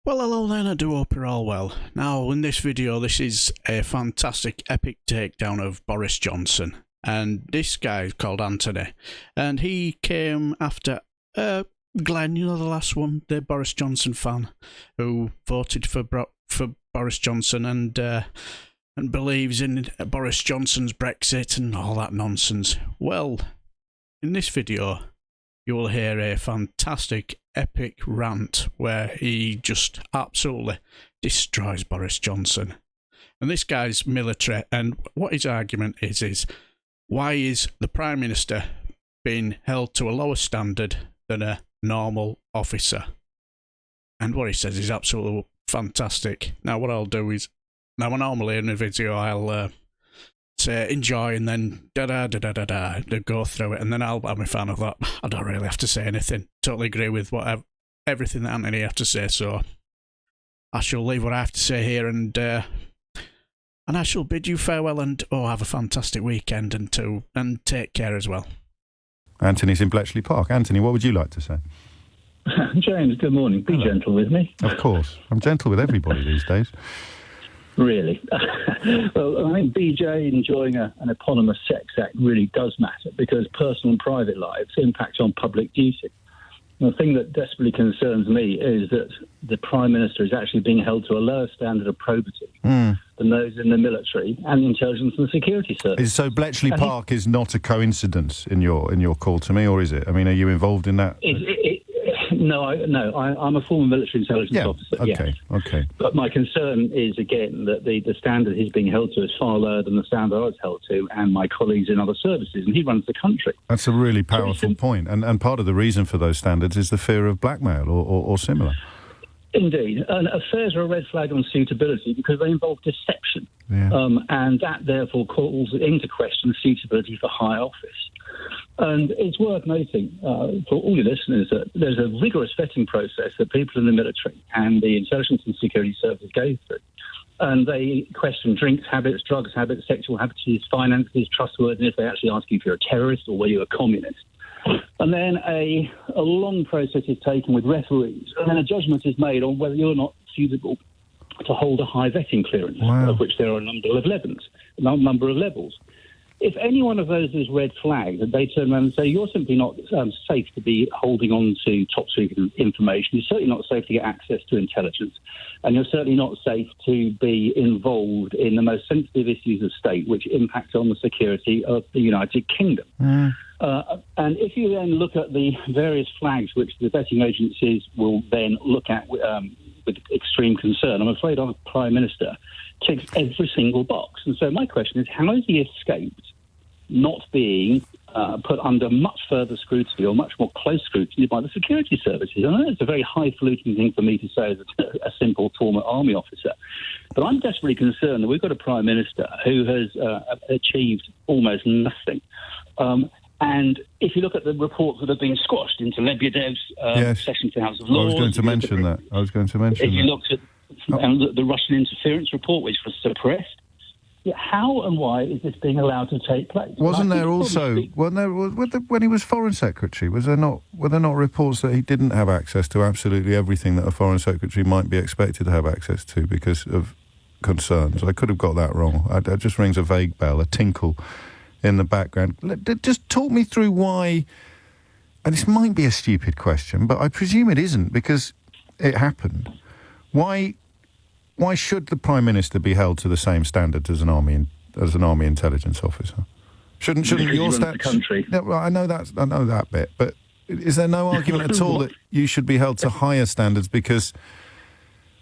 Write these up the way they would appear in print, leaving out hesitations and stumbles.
Well, hello then, I do hope you're all well. Now, in this video, this is a fantastic epic takedown of Boris Johnson. And this guy is called Anthony. And he came after Glen, you know, the last one, the Boris Johnson fan, who voted for Boris Johnson and believes in Boris Johnson's Brexit and all that nonsense. Well, in this video, you will hear a fantastic epic rant where he just absolutely destroys Boris Johnson. And this guy's military, and what his argument is why is the Prime Minister being held to a lower standard than a normal officer? And what he says is absolutely fantastic. Now what I'll do is, now normally in a video I'll say enjoy and then go through it, and then I'll have my fan of that. I don't really have to say anything. Totally agree with everything that Anthony have to say, so I shall leave what I have to say here, and I shall bid you farewell and have a fantastic weekend and take care as well. Anthony's in Bletchley Park. Anthony, what would you like to say? James, good morning. Be gentle with me. Of course. I'm gentle with everybody these days. Really? Well, I think BJ enjoying an eponymous sex act really does matter, because personal and private lives impact on public duty. And the thing that desperately concerns me is that the Prime Minister is actually being held to a lower standard of probity than those in the military and the intelligence and security service. So Bletchley Park is not a coincidence in your call to me, or is it? I mean, are you involved in that? No, I'm a former military intelligence officer. Okay. But my concern is, again, that the standard he's being held to is far lower than the standard I was held to and my colleagues in other services, and he runs the country. That's a really powerful point. And part of the reason for those standards is the fear of blackmail or similar. Indeed. And affairs are a red flag on suitability because they involve deception. Yeah. And that, therefore, calls into question suitability for high office. And it's worth noting for all your listeners that there's a rigorous vetting process that people in the military and the intelligence and security services go through. And they question drinks habits, drugs habits, sexual habits, finances, trustworthiness. They actually ask you if you're a terrorist or whether you're a communist. And then a long process is taken with referees, and then a judgment is made on whether you're not suitable to hold a high vetting clearance, of which there are a number of levels. If any one of those is red flagged, and they turn around and say, you're simply not safe to be holding on to top secret information, you're certainly not safe to get access to intelligence, and you're certainly not safe to be involved in the most sensitive issues of state, which impact on the security of the United Kingdom. And if you then look at the various flags which the vetting agencies will then look at with extreme concern, I'm afraid our Prime Minister ticks every single box. And so my question is, how has he escaped not being put under much further scrutiny or much more close scrutiny by the security services? I know it's a very highfalutin thing for me to say as a simple former army officer, but I'm desperately concerned that we've got a Prime Minister who has achieved almost nothing. And if you look at the reports that have been squashed into Lebyadev's session to the House of Lords... I was going to mention that. If you looked at the Russian interference report, which was suppressed, how and why is this being allowed to take place? Wasn't there also, when he was Foreign Secretary, were there not reports that he didn't have access to absolutely everything that a Foreign Secretary might be expected to have access to because of concerns? I could have got that wrong. It just rings a vague bell, a tinkle in the background. Just talk me through why, and this might be a stupid question, but I presume it isn't because it happened. Why should the Prime Minister be held to the same standards as an army intelligence officer? Shouldn't your standards? Country. No, well, I know that bit, but is there no argument at all that you should be held to higher standards? Because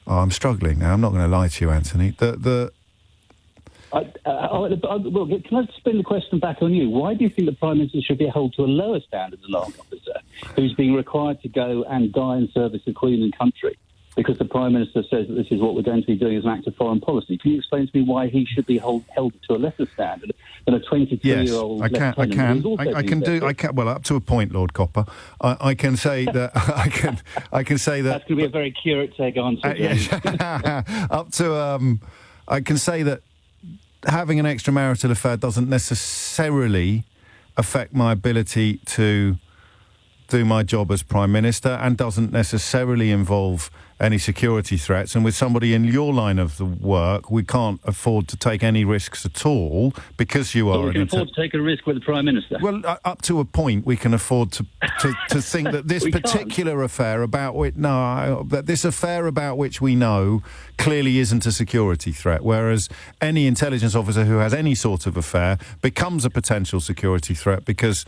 I'm struggling now. I'm not going to lie to you, Anthony. Well, can I spin the question back on you? Why do you think the Prime Minister should be held to a lower standard as an army officer who's being required to go and die in service of Queen and country because the Prime Minister says that this is what we're going to be doing as an act of foreign policy? Can you explain to me why he should be held to a lesser standard than a 22-year-old lieutenant? I can. Well, up to a point, Lord Copper. I can say that. I can say that. That's going to be a very accurate answer. Up to. I can say that having an extramarital affair doesn't necessarily affect my ability to do my job as Prime Minister and doesn't necessarily involve any security threats. And with somebody in your line of the work, we can't afford to take any risks at all because you are... Well, we can afford to take a risk with the Prime Minister. Well, up to a point, we can afford to think that this particular affair about which... No, that this affair about which we know clearly isn't a security threat, whereas any intelligence officer who has any sort of affair becomes a potential security threat because...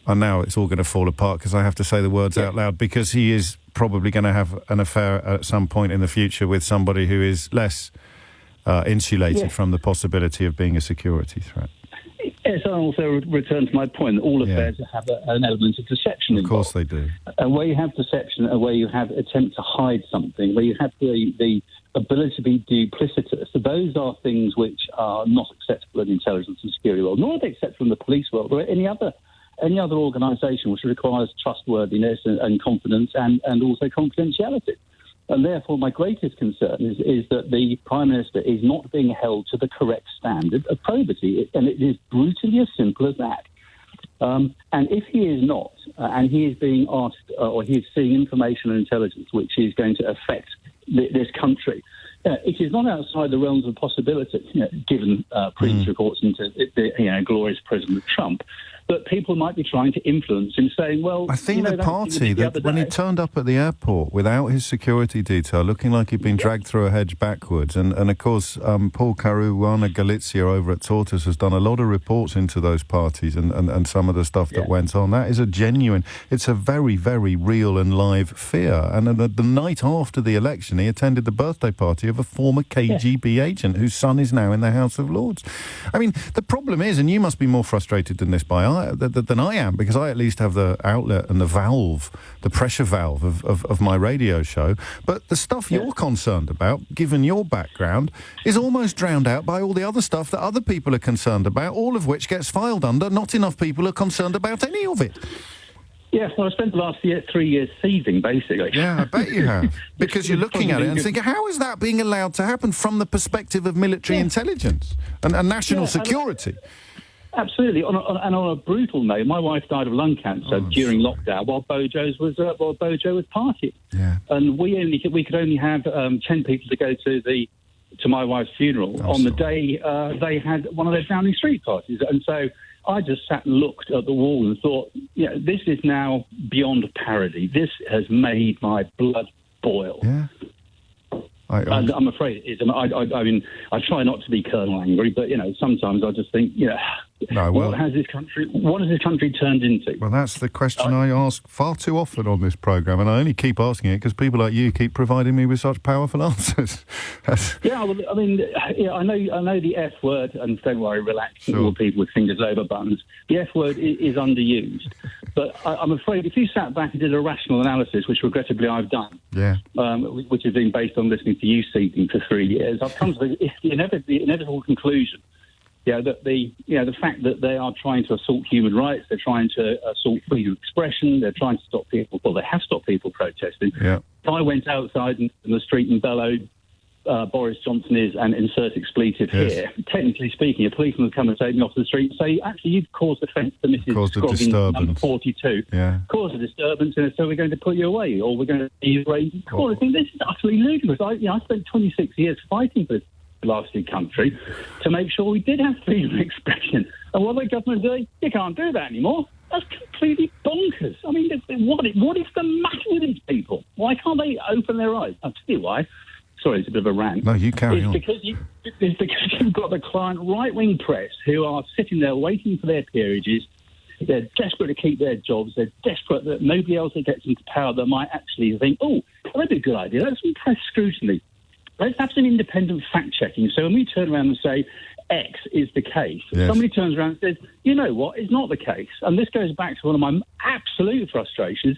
And now it's all going to fall apart because I have to say the words out loud, because he is probably going to have an affair at some point in the future with somebody who is less insulated from the possibility of being a security threat. Yes, I also return to my point that all affairs have an element of deception involved. Of course they do. And where you have deception and where you have attempt to hide something, where you have the ability to be duplicitous, those are things which are not acceptable in the intelligence and security world, nor are they acceptable in the police world or any other organisation which requires trustworthiness and confidence and also confidentiality. And therefore, my greatest concern is that the Prime Minister is not being held to the correct standard of probity. And it is brutally as simple as that. And if he is not, and he is being asked, or he is seeing information and intelligence which is going to affect this country, it is not outside the realms of possibility, given previous reports into the glorious President Trump, that people might be trying to influence him, saying, well... I think the party, that when he turned up at the airport without his security detail, looking like he'd been dragged through a hedge backwards, and of course, Paul Caruana Galizia over at Tortoise has done a lot of reports into those parties and some of the stuff that went on. That is it's a very, very real and live fear. And the night after the election, he attended the birthday party of a former KGB agent whose son is now in the House of Lords. I mean, the problem is, and you must be more frustrated than than I am, because I at least have the outlet and the pressure valve of my radio show. But the stuff you're concerned about, given your background, is almost drowned out by all the other stuff that other people are concerned about, all of which gets filed under. Not enough people are concerned about any of it. Yes, well, I spent the last 3 years seething, basically. Yeah, I bet you have. Because you're looking at it and thinking, how is that being allowed to happen from the perspective of military intelligence and national security? Absolutely. On a brutal note, my wife died of lung cancer during lockdown while Bojo was partying. Yeah. And we could only have 10 people to go to my wife's funeral on the day they had one of their Downing Street parties. And so I just sat and looked at the wall and thought, this is now beyond parody. This has made my blood boil. Yeah. I'm afraid it is. I mean, I try not to be Colonel angry, but sometimes I just think, what has this country turned into? Well, that's the question I ask far too often on this programme, and I only keep asking it because people like you keep providing me with such powerful answers. Well, I mean, I know the F word, and don't worry, relax, all people with fingers over buttons. The F word is underused, but I'm afraid if you sat back and did a rational analysis, which regrettably I've done, which has been based on listening to you seething for 3 years, I've come to the inevitable conclusion. That the fact that they are trying to assault human rights, they're trying to assault freedom of expression, they're trying to stop people. Well, they have stopped people protesting. Yeah. If I went outside in the street and bellowed, Boris Johnson is, and insert expletive here. Technically speaking, a policeman would come and take me off the street and say, actually, you've caused offence to Mrs. Scroggins, number 42. Yeah. Caused a disturbance, and so we're going to put you away, or we're going to raise the call. I think this is utterly ludicrous. I spent 26 years fighting for this blasted country to make sure we did have freedom of expression. And what the government doing? You can't do that anymore. That's completely bonkers. I mean, what is the matter with these people? Why can't they open their eyes? I'll tell you why. Sorry, it's a bit of a rant. No, you carry on. It's because you've got the client right-wing press who are sitting there waiting for their peerages. They're desperate to keep their jobs. They're desperate that nobody else that gets into power that might actually think, that'd be a good idea. Let's press scrutiny. Let's have some independent fact-checking. So when we turn around and say X is the case, somebody turns around and says, you know what, it's not the case. And this goes back to one of my absolute frustrations,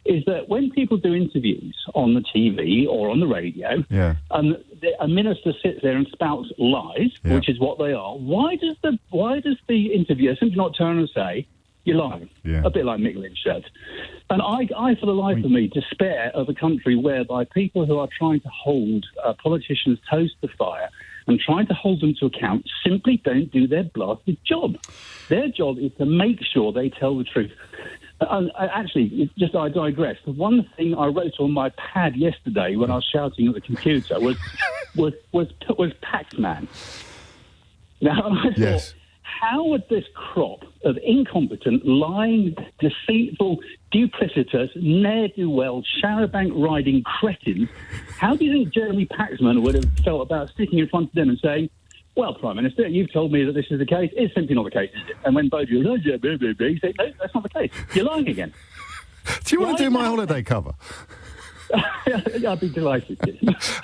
is that when people do interviews on the TV or on the radio, and a minister sits there and spouts lies, which is what they are, why does the interviewer simply not turn and say, you're lying? A bit like Mick Lynch said. And I, for the life of me, despair of a country whereby people who are trying to hold politicians' toes to the fire and trying to hold them to account simply don't do their blasted job. Their job is to make sure they tell the truth. Actually, I digress. The one thing I wrote on my pad yesterday when I was shouting at the computer was Paxman. Now, I thought, Yes. how would this crop of incompetent, lying, deceitful, duplicitous, ne'er-do-well, Sharrow-bank-riding cretins, how do you think Jeremy Paxman would have felt about sticking in front of them and saying, well, Prime Minister, you've told me that this is the case. It's simply not the case, is it? And when Bojo goes, oh, yeah, blah, blah, blah, you say, no, that's not the case. You're lying again. Do you want to do my holiday cover? I'd be delighted.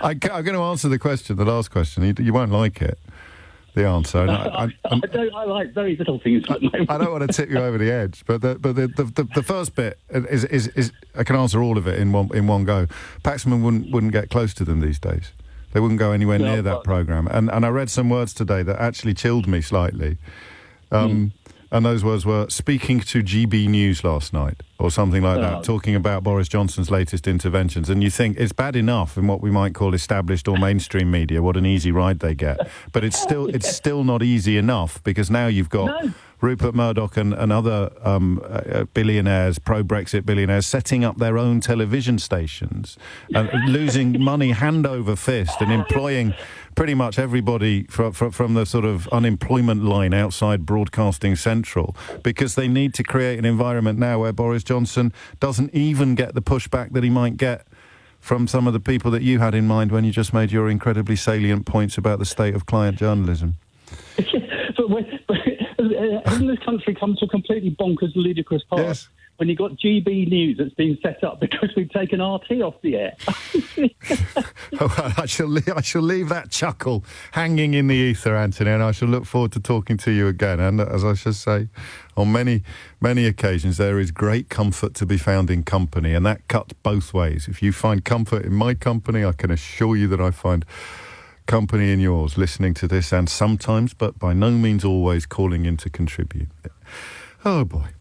I'm going to answer the last question. You won't like it, the answer. And I like very little things at the moment. I don't want to tip you over the edge, but the first bit is I can answer all of it in one go. Paxman wouldn't get close to them these days. They wouldn't go anywhere near that programme. And I read some words today that actually chilled me slightly. And those words were speaking to GB News last night, or something like that, talking about Boris Johnson's latest interventions. And you think it's bad enough in what we might call established or mainstream media, what an easy ride they get. But it's still not easy enough, because now you've got Rupert Murdoch and other billionaires, pro-Brexit billionaires, setting up their own television stations and losing money hand over fist and employing pretty much everybody from the sort of unemployment line outside Broadcasting Central, because they need to create an environment now where Boris Johnson doesn't even get the pushback that he might get from some of the people that you had in mind when you just made your incredibly salient points about the state of client journalism. Hasn't this country come to a completely bonkers, ludicrous pass? Yes. When you've got GB News that's been set up because we've taken RT off the air. I shall leave that chuckle hanging in the ether, Anthony, and I shall look forward to talking to you again. And as I should say, on many, many occasions, there is great comfort to be found in company, and that cuts both ways. If you find comfort in my company, I can assure you that I find company in yours, listening to this, and sometimes, but by no means always, calling in to contribute. Oh, boy.